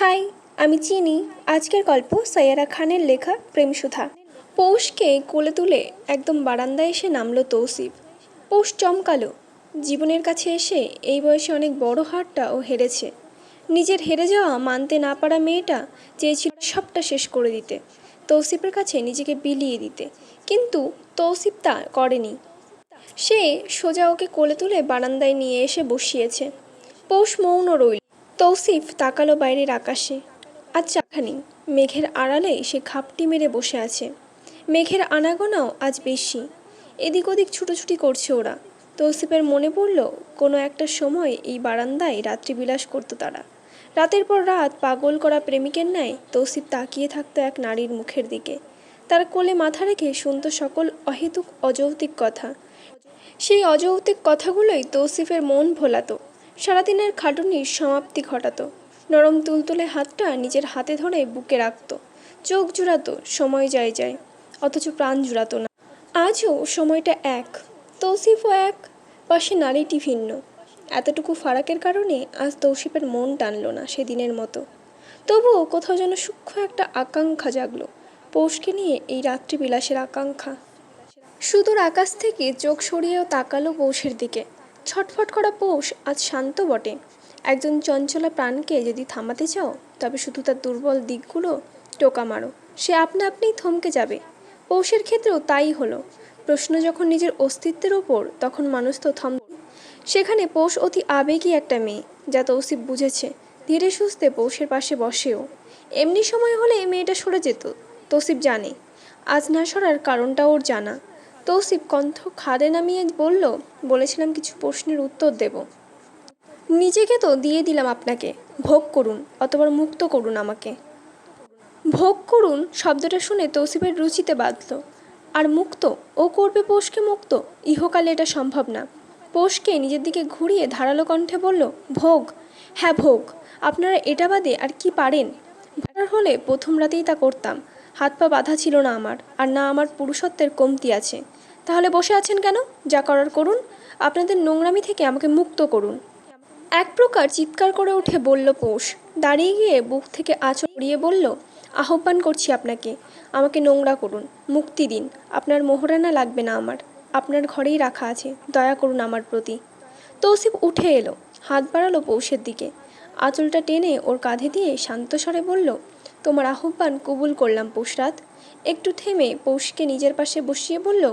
High, আমি চিনি। আজকের গল্প সাইয়ারা খানের লেখা প্রেমসুধা। পৌষকে কোলে তুলে একদম বারান্দায় এসে নামলো তৌসিফ। পৌষ চমকালো। জীবনের কাছে এসে এই বয়সে অনেক বড় হারটা ও হেরেছে। নিজের হেরে যাওয়া মানতে না পারা মেয়েটা চেয়েছিল সবটা শেষ করে দিতে, তৌসিফের কাছে নিজেকে বিলিয়ে দিতে। কিন্তু তৌসিফ তা করেনি। সে সোজা ওকে কোলে তুলে বারান্দায় নিয়ে এসে বসিয়েছে। পৌষ মৌন রইল। তৌসিফ তাকালো বাইরের আকাশে। আজ চাকা নেই। মেঘের আড়ালে সে ঘাপটি মেরে বসে আছে। মেঘের আনাগোনাও আজ বেশি। এদিক ওদিক ছুটোছুটি করছে ওরা। তৌসিফের মনে পড়ল কোনো একটা সময় এই বারান্দায় রাত্রিবিলাস করতো তারা। রাতের পর রাত পাগল করা প্রেমিকের ন্যায় তৌসিফ তাকিয়ে থাকতো এক নারীর মুখের দিকে। তার কোলে মাথা রেখে শুনত সকল অহেতুক অযৌক্তিক কথা। সেই অযৌক্তিক কথাগুলোই তৌসিফের মন ভোলাতো, সারাদিনের খাটুনির সমাপ্তি ঘটাতো। নরম তুলতুলে হাতটা নিজের হাতে ধরে বুকে রাখত। চোখ জুড়াতো, সময় যায় যায়, অথচ প্রাণ জুড়াতো না। আজও সময়টা এক, তৌসিফও এক, পাশে নারীটি ভিন্ন। এতটুকু ফারাকের কারণে আজ তৌসিফের মন টানল না সেদিনের মতো। তবুও কোথাও যেন সূক্ষ্ম একটা আকাঙ্ক্ষা জাগলো, পৌষকে নিয়ে এই রাত্রিবিলাসের আকাঙ্ক্ষা। সুদূর আকাশ থেকে চোখ সরিয়েও তাকালো পৌষের দিকে। ছটফট করা পৌষ আজ শান্ত বটে। একজন চঞ্চলা প্রাণকে যদি থামাতে চাও, তবে শুধু তার দুর্বল দিকগুলো টোকা মারো, সে আপনা আপনিই থমকে যাবে। পৌষের ক্ষেত্রেও তাই হলো। প্রশ্ন যখন নিজের অস্তিত্বের ওপর, তখন মানুষ তো সেখানে পৌষ অতি আবেগী একটা মেয়ে, যা তৌসিফ বুঝেছে। ধীরে সুস্থে পৌষের পাশে বসেও। এমনি সময় হলে মেয়েটা সরে যেত, তৌসিফ জানে। আজ না সরার কারণটা ওর জানা। তৌসিফ কণ্ঠ খাদে নামিয়ে বলেছিলাম কিছু প্রশ্নের উত্তর দেব। নিজেকে তো দিয়ে দিলাম আপনাকে, ভোগ করুন, অতবার মুক্ত করুন আমাকে। ভোগ করুন শব্দটা শুনে তৌসিফের রুচিতে বাঁধল। আর মুক্ত? ও করবে পৌষকে মুক্ত? ইহকালে এটা সম্ভব না। পৌষকে নিজের দিকে ঘুরিয়ে ধারালো কণ্ঠে বলল, ভোগ? হ্যাঁ ভোগ। আপনারা এটা বাদে আর কি পারেন? হলে প্রথম রাতেই তা করতাম। হাত পা বাঁধা ছিল না আমার, আর না আমার পুরুষত্বের কমতি আছে। তাহলে বসে আছেন কেন? যা করার করুন। আপনাদের নোংরামি থেকে আমাকে মুক্ত করুন। এক প্রকার চিৎকার করে উঠে বলল পৌষ। দাঁড়িয়ে গিয়ে বুক থেকে আঁচল উড়িয়ে বলল, আহ্বান করছি আপনাকে, আমাকে নোংরা করুন, মুক্তি দিন। আপনার মোহরানা লাগবে না আমার, আপনার ঘরেই রাখা আছে, দয়া করুন আমার প্রতি। তৌসিফ উঠে এলো, হাত বাড়ালো পৌষের দিকে। আঁচলটা টেনে ওর কাঁধে দিয়ে শান্ত স্বরে বলল, তোমার আহ্বান কবুল করলাম পৌষরাত। একটু থেমে পৌষকে নিজের পাশে বসিয়ে বলল,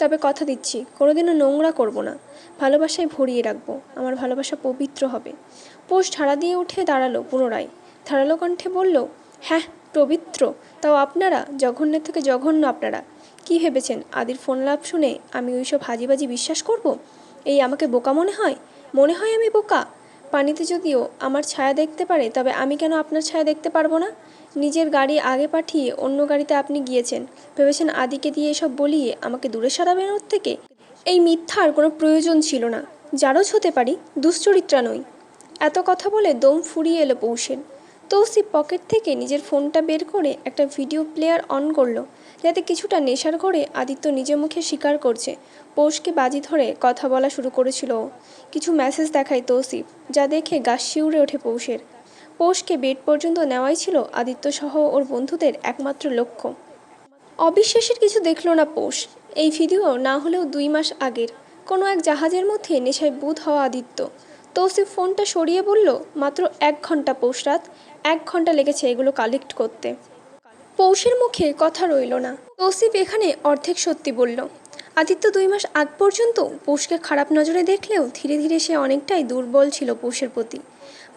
তবে কথা দিচ্ছি কোনোদিনও নোংরা করব না, ভালোবাসায় ভরিয়ে রাখবো, আমার ভালোবাসা পবিত্র হবে। পৌষ ঝাড়া দিয়ে উঠে দাঁড়ালো পুনরায়, ধারালো কণ্ঠে বলল, হ্যাঁ পবিত্র। তাও আপনারা, জঘন্যের থেকে জঘন্য আপনারা। কি ভেবেছেন আদির ফোন লাভ শুনে আমি ওইসব হাজিবাজি বিশ্বাস করব? এই আমাকে বোকা মনে হয়? মনে হয় আমি বোকা? পানিতে যদিও আমার ছায়া দেখতে পারে, তবে আমি কেন আপনার ছায়া দেখতে পারবো না? নিজের গাড়ি আগে পাঠিয়ে অন্য গাড়িতে আপনি গিয়েছেন, ভেবেছেন আদিকে দিয়ে এসব বলিয়ে আমাকে দূরে সরাবেন ওর থেকে? এই মিথ্যার কোনো প্রয়োজন ছিল না। জারজ হতে পারি, দুশ্চরিত্রা নই। এত কথা বলে দম ফুরিয়ে এলো পৌষের। তৌসিফ পকেট থেকে নিজের ফোনটা বের করে একটা ভিডিও প্লেয়ার অন করলো, যাতে কিছুটা নেশার ঘরে আদিত্য নিজের মুখে স্বীকার করছে পৌষকে বাজি ধরে কথা বলা শুরু করেছিল। কিছু মেসেজ দেখায় তৌসিফ, যা দেখে গা শিউরে ওঠে পৌষের। পৌষকে বেড পর্যন্ত নেওয়াই ছিল আদিত্য সহ ওর বন্ধুদের একমাত্র লক্ষ্য। অবিশ্বাসের কিছু দেখল না পৌষ। এই ভিডিও না হলেও 2 মাস আগের কোনো এক জাহাজের মধ্যে নেশায় বুঁদ হওয়া আদিত্য। তৌসিফ ফোনটা সরিয়ে বলল, মাত্র 1 ঘন্টা পৌষরাত, 1 ঘন্টা লেগেছে এগুলো কালেক্ট করতে। পৌষের মুখে কথা রইল না। তৌসিফ এখানে অর্ধেক সত্যি বলল। আদিত্য 2 মাস আগ পর্যন্ত পৌষকে খারাপ নজরে দেখলেও ধীরে ধীরে সে অনেকটাই দুর্বল ছিল পৌষের প্রতি।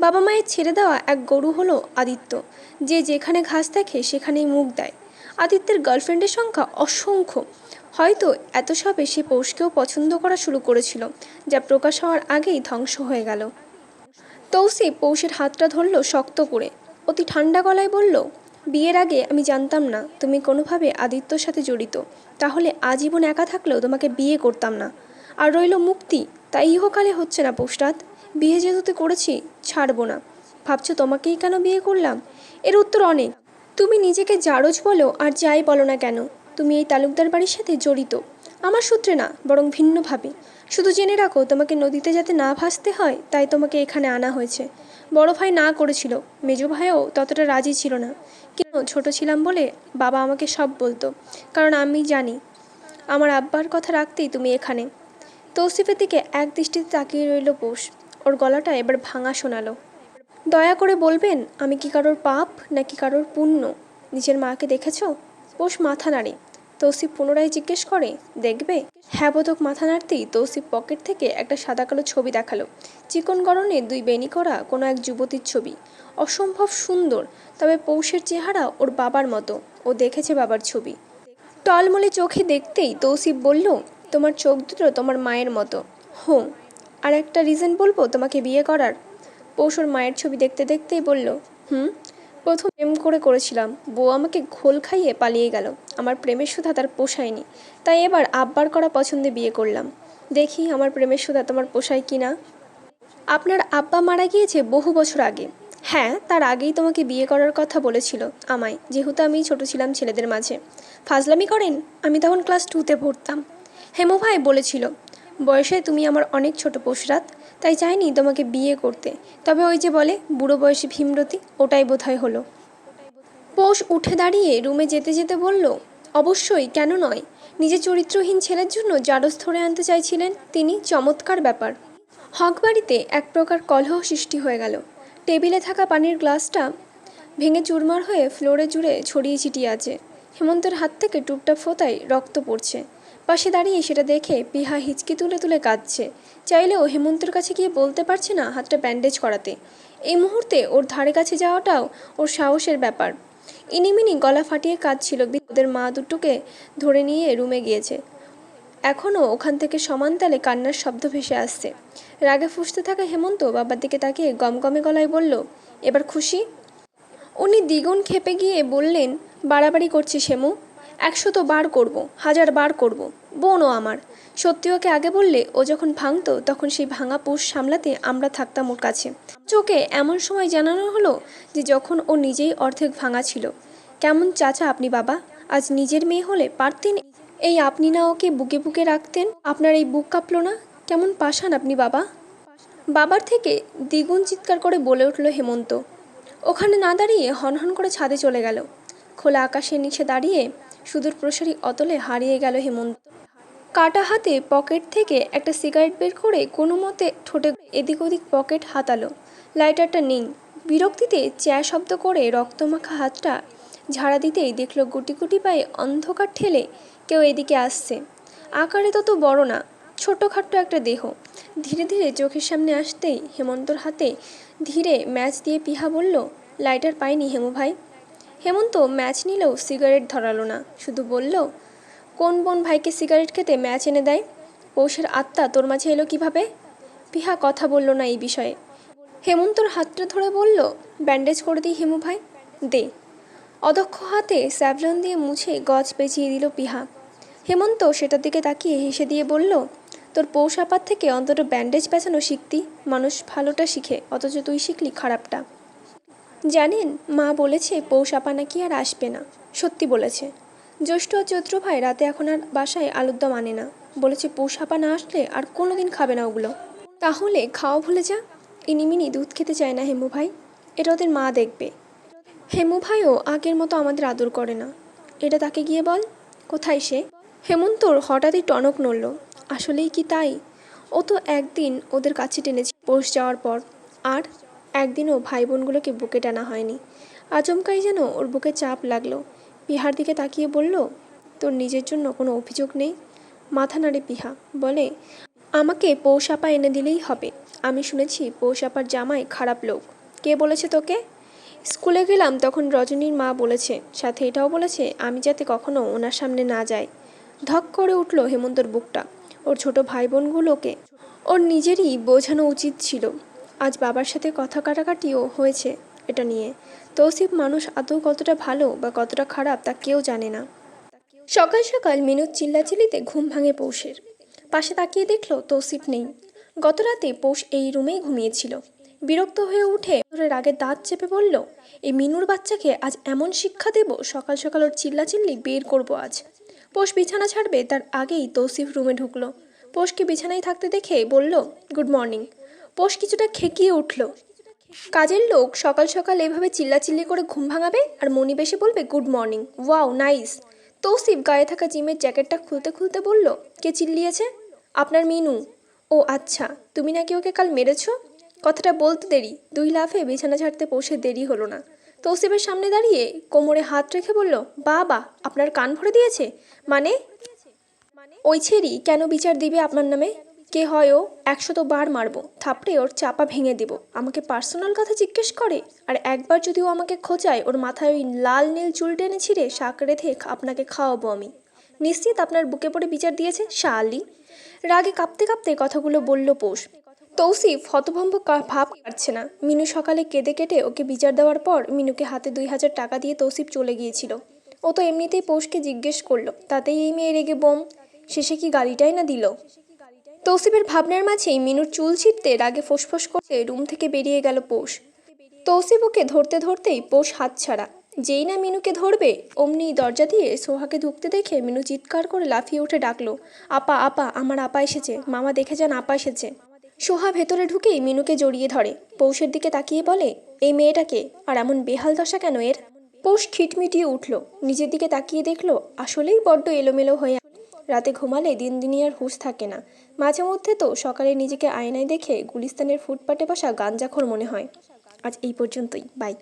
বাবা মায়ের ছেড়ে দেওয়া এক গরু হলো আদিত্য, যে যেখানে ঘাস দেখে সেখানেই মুখ দেয়। আদিত্যের গার্লফ্রেন্ডের সংখ্যা অসংখ্য। হয়তো এত সবে সে পৌষকেও পছন্দ করা শুরু করেছিল, যা প্রকাশ হওয়ার আগেই ধ্বংস হয়ে গেল। তৌসিফ পৌষের হাতটা ধরল শক্ত করে, অতি ঠান্ডা গলায় বলল, বিয়ের আগে আমি জানতাম না তুমি কোনোভাবে আদিত্যর সাথে জড়িত, তাহলে আজীবন একা থাকলেও তোমাকে বিয়ে করতাম না। আর রইল মুক্তি, তাই ইহকালে হচ্ছে না পৌষরাত। বিয়ে যেহেতু করেছি, ছাড়বো না। ভাবছো তোমাকেই কেন বিয়ে করলাম? এর উত্তর অনেক। তুমি নিজেকে জারজ বলো আর যাই বলো না কেন, তুমি এই তালুকদার বাড়ির সাথে জড়িত, আমার সূত্রে না, বরং ভিন্নভাবে। শুধু জেনে রাখো, তোমাকে নদীতে যাতে না ভাসতে হয়, তাই তোমাকে এখানে আনা হয়েছে। বড় ভাই না করেছিল, মেজো ভাইও ততটা রাজি ছিল না, কিন্তু ছোট ছিলাম বলে বাবা আমাকে সব বলতো, কারণ আমি জানি আমার আব্বার কথা রাখতেই তুমি এখানে। তৌসিফের দিকে এক দৃষ্টিতে তাকিয়ে রইল পৌষ। ওর গলাটা এবার ভাঙা শোনালো। দয়া করে বলবেন আমি কি কারোর পাপ নাকি কারোর পুণ্য? নিজের মাকে দেখেছ? পৌষ মাথা নাড়ে। তৌসিফ পুনরায় জিজ্ঞেস করে, দেখবে? হ্যাঁ বোধক মাথা নাড়তেই তৌসিফ পকেট থেকে একটা সাদা কালো ছবি দেখালো। চিকন গড়নে 2 বেনি করা কোনো এক যুবতীর ছবি। অসম্ভব সুন্দর, তবে পৌষের চেহারা ওর বাবার মতো। ও দেখেছে বাবার ছবি। টলমলে চোখে দেখতেই তৌসিফ বলল, তোমার চোখ দুটো তোমার মায়ের মতো। হুঁ, আর একটা রিজন বলবো তোমাকে বিয়ে করার? পৌষ ওর মায়ের ছবি দেখতে দেখতেই বলল, প্রথম প্রেম করেছিলাম, বউ আমাকে ঘোল খাইয়ে পালিয়ে গেল। আমার প্রেমের সুধা তার পোষায়নি, তাই এবার আব্বার করা পছন্দে বিয়ে করলাম। দেখি আমার প্রেমের সুধা তোমার পোষায় কি না। আপনার আব্বা মারা গিয়েছে বহু বছর আগে। হ্যাঁ, তার আগেই তোমাকে বিয়ে করার কথা বলেছিল আমায়, যেহেতু আমি ছোট ছিলাম ছেলেদের মাঝে। ফাজলামি করেন? আমি তখন ক্লাস 2তে পড়তাম। হেমু ভাই বলেছিল, বয়সে তুমি আমার অনেক ছোট পোষরাত, তাই চাইনি তোমাকে বিয়ে করতে। তবে ওই যে বলে বুড়ো বয়সে ভীমরতি, ওটাই বোধহয় হলো। পৌষ উঠে দাঁড়িয়ে রুমে যেতে যেতে বলল, অবশ্যই, কেন নয়? নিজের চরিত্রহীন ছেলের জন্য জারজ ধরে আনতে চাইছিলেন তিনি, চমৎকার ব্যাপার। হকবাড়িতে এক প্রকার কলহ সৃষ্টি হয়ে গেল। টেবিলে থাকা পানির গ্লাসটা ভেঙে চুরমার হয়ে ফ্লোরে জুড়ে ছড়িয়ে ছিটিয়ে আছে। হেমন্তের হাত থেকে টুপটাপ ফোঁতায় রক্ত পড়ছে। পাশে দাঁড়িয়ে সেটা দেখে পিহা হিচকি তুলে তুলে কাঁদছে। চাইলেও হেমন্তের কাছে গিয়ে বলতে পারছে না হাতটা ব্যান্ডেজ করাতে। এই মুহূর্তে ওর ধারে কাছে যাওয়াটাও ওর সাহসের ব্যাপার। ইনিমিনি গলা ফাটিয়ে কাঁদছিল। ওদের মা দুটোকে ধরে নিয়ে রুমে গিয়েছে। এখনও ওখান থেকে সমান তালে কান্নার শব্দ ভেসে আসছে। রাগে ফুঁসতে থাকা হেমন্ত বাবার দিকে তাকিয়ে গমগমে গলায় বলল, এবার খুশি? উনি দ্বিগুণ ক্ষেপে গিয়ে বললেন, বাড়াবাড়ি করছিস হেমু। 100 তো বার করব, 1000 বার করব। বোনও আমার। সত্যি ওকে আগে বললে ও যখন ভাঙতো তখন সেই ভাঙা পোষ সামলাতে আমরা থাকতাম ওর কাছে। চোখে এমন সময় জানানো হলো যে যখন ও নিজেই অর্ধেক ভাঙা ছিল। কেমন চাচা আপনি বাবা, আজ নিজের মেয়ে হলে পারতেন এই আপনি না ওকে বুকে বুকে রাখতেন? আপনার এই বুক কাঁপল না? কেমন পাষাণ আপনি বাবা। বাবার থেকে দ্বিগুণ চিৎকার করে বলে উঠল হেমন্ত। ওখানে না দাঁড়িয়ে হনহন করে ছাদে চলে গেল। খোলা আকাশের নিচে দাঁড়িয়ে সুদূর প্রসারী অতলে হারিয়ে গেল হেমন্ত। কাটা হাতে পকেট থেকে একটা সিগারেট বের করে কোনো মতে ঠোঁটে এদিক ওদিক পকেট হাতালো। লাইটারটা নেই। বিরক্তিতে চ্যা শব্দ করে রক্তমাখা হাতটা ঝাড়া দিতেই দেখলো গুটি গুটি পায়ে অন্ধকার ঠেলে কেউ এদিকে আসছে। আকারে তত বড় না, ছোটোখাট্টো একটা দেহ। ধীরে ধীরে চোখের সামনে আসতেই হেমন্তর হাতে ধীরে ম্যাচ দিয়ে পিহা বলল, লাইটার পাইনি হেমু ভাই। হেমন্ত ম্যাচ নিলেও সিগারেট ধরালো না, শুধু বলল, কোন বোন ভাইকে সিগারেট খেতে ম্যাচ এনে দেয়? পৌষের আত্মা তোর মাঝে এলো কিভাবে? পিহা কথা বলল না এই বিষয়ে। হেমন্তর হাতটা ধরে বলল, ব্যান্ডেজ করে দিই হেমু ভাই। দে। অদক্ষ হাতে স্যাভলন দিয়ে মুছে গজ পেঁচিয়ে দিল পিহা। হেমন্ত সেটার দিকে তাকিয়ে হেসে দিয়ে বলল, তোর পৌষ আপার থেকে অন্তত ব্যান্ডেজ পেঁচানো শিখতি। মানুষ ভালোটা শিখে, অথচ তুই শিখলি খারাপটা। জানেন, মা বলেছে পৌষ আপা নাকি আর আসবে না। সত্যি বলেছে। জ্যৈষ্ঠ আর চৈত্র ভাই রাতে এখন আর বাসায় আলুর দম আনে না। বলেছে পৌষ আপা না আসলে আর কোনো দিন খাবে না ওগুলো। তাহলে খাওয়া ভুলে যা। ইনিমিনি দুধ খেতে চায় না হেমু ভাই, এটা ওদের মা দেখবে। হেমু ভাইও আগের মতো আমাদের আদর করে না, এটা তাকে গিয়ে বল। কোথায় সে? হেমন্তর হঠাৎই টনক নড়ল। আসলেই কি তাই? ও তো একদিন ওদের কাছে টেনেছে পৌষ যাওয়ার পর, আর একদিনও ভাই বোনগুলোকে বুকে টানা হয়নি। আচমকাই যেন ওর বুকে চাপ লাগলো। পিহার দিকে তাকিয়ে বলল, তোর নিজের জন্য কোনো অভিযোগ নেই? মাথা নাড়ে পিহা, বলে, আমাকে পৌষ আপা এনে দিলেই হবে। আমি শুনেছি পৌষ আপার জামাই খারাপ লোক। কে বলেছে তোকে? স্কুলে গেলাম তখন রজনীর মা বলেছে, সাথে এটাও বলেছে আমি যাতে কখনো ওনার সামনে না যাই। ধক করে উঠল হেমন্তর বুকটা। ওর ছোট ভাই বোনগুলোকে ওর নিজেরই বোঝানো উচিত ছিল। আজ বাবার সাথে কথা কাটাকাটিও হয়েছে এটা নিয়ে। তৌসিফ মানুষ আদৌ কতটা ভালো বা কতটা খারাপ তা কেউ জানে না। সকাল সকাল মিনুর চিল্লাচিল্লিতে ঘুম ভাঙে পৌষের। পাশে তাকিয়ে দেখল তৌসিফ নেই। গত রাতে পৌষ এই রুমেই ঘুমিয়েছিল। বিরক্ত হয়ে উঠে রাগে দাঁত চেপে বলল, এই মিনুর বাচ্চাকে আজ এমন শিক্ষা দেব, সকাল সকাল ওর চিল্লাচিল্লি বের করবো আজ। পৌষ বিছানা ছাড়বে তার আগেই তৌসিফ রুমে ঢুকলো। পৌষকে বিছানায় থাকতে দেখে বলল, গুড মর্নিং। পৌষ কিছুটা খেকিয়ে উঠল। কাজের লোক সকাল সকাল এভাবে চিল্লাচিল্লি করে ঘুম ভাঙাবে আর মনি বেশে বলবে good morning, wow nice. Tausif গায়ে থাকা জিমের জ্যাকেটটা খুলতে খুলতে বলল, কে চিল্লিয়েছে? আপনার মিনু। ও আচ্ছা, তুমি নাকি ওকে কাল মেরেছো? কথাটা বলতে দেরি, দুই লাফে বিছানা ছাড়তে পৌঁছে দেরি হলো না। তৌসিফের সামনে দাঁড়িয়ে কোমরে হাত রেখে বলল, বাবা আপনার কান ভরে দিয়েছে? মানে? ওই ছেড়ি কেন বিচার দিবে আপনার নামে? কে হয় ও? 100 বার মারবো, থাপড়ে ওর চাপা ভেঙে দেব। আমাকে পার্সোনাল কথা জিজ্ঞেস করে? আর একবার যদি ও আমাকে খোঁচায়, ওর মাথায় ওই লাল নীল চুল টেনে ছিঁড়ে শাক রেখে আপনাকে খাওয়াবো আমি। নিশ্চিত আপনার বুকে পড়ে বিচার দিয়েছে শালি। রাগে কাঁপতে কাঁপতে কথাগুলো বলল পোষ। তৌসিফ হতভম্ব ভাব কাটছে না। মিনু সকালে কেঁদে কেটে ওকে বিচার দেওয়ার পর মিনুকে হাতে 2000 টাকা দিয়ে তৌসিফ চলে গিয়েছিল। ও তো এমনিতেই পোষকে জিজ্ঞেস করলো, তাতেই এই মেয়ে রেগে বোম। শেষে কি গালিটাই না দিল। তৌসিফের ভাবনার মাঝেই মিনুর চুল ছিঁড়তে রাগে ফোঁসফোঁস করে রুম থেকে বেরিয়ে গেল পোষ। তৌসিফ ওকে ধরতে ধরতেই পোষ হাত ছাড়া। যেই না মিনুকে ধরবে অমনি দরজা দিয়ে সোহাকে ঢুকতে দেখে মিনু চিৎকার করে লাফিয়ে উঠে ডাকলো, আপা আপা, আমার আপা এসেছে, মামা দেখে যান আপা এসেছে। সোহা ভেতরে ঢুকেই মিনুকে জড়িয়ে ধরে। পৌষের দিকে তাকিয়ে বলে, এই মেয়েটাকে, আর এমন বেহাল দশা কেন এর? পৌষ খিটমিটিয়ে উঠল, নিজের দিকে তাকিয়ে দেখলো আসলেই বড্ড এলোমেলো হয়ে। রাতে ঘুমালে দিন দিনিয়ার হুঁশ থাকে না। মাঝে মধ্যে তো সকালে নিজেকে আয়নায় দেখে গুলিস্তানের ফুটপাতে বসা গাঞ্জাখোর মনে হয়। আজ এই পর্যন্তই, বাই।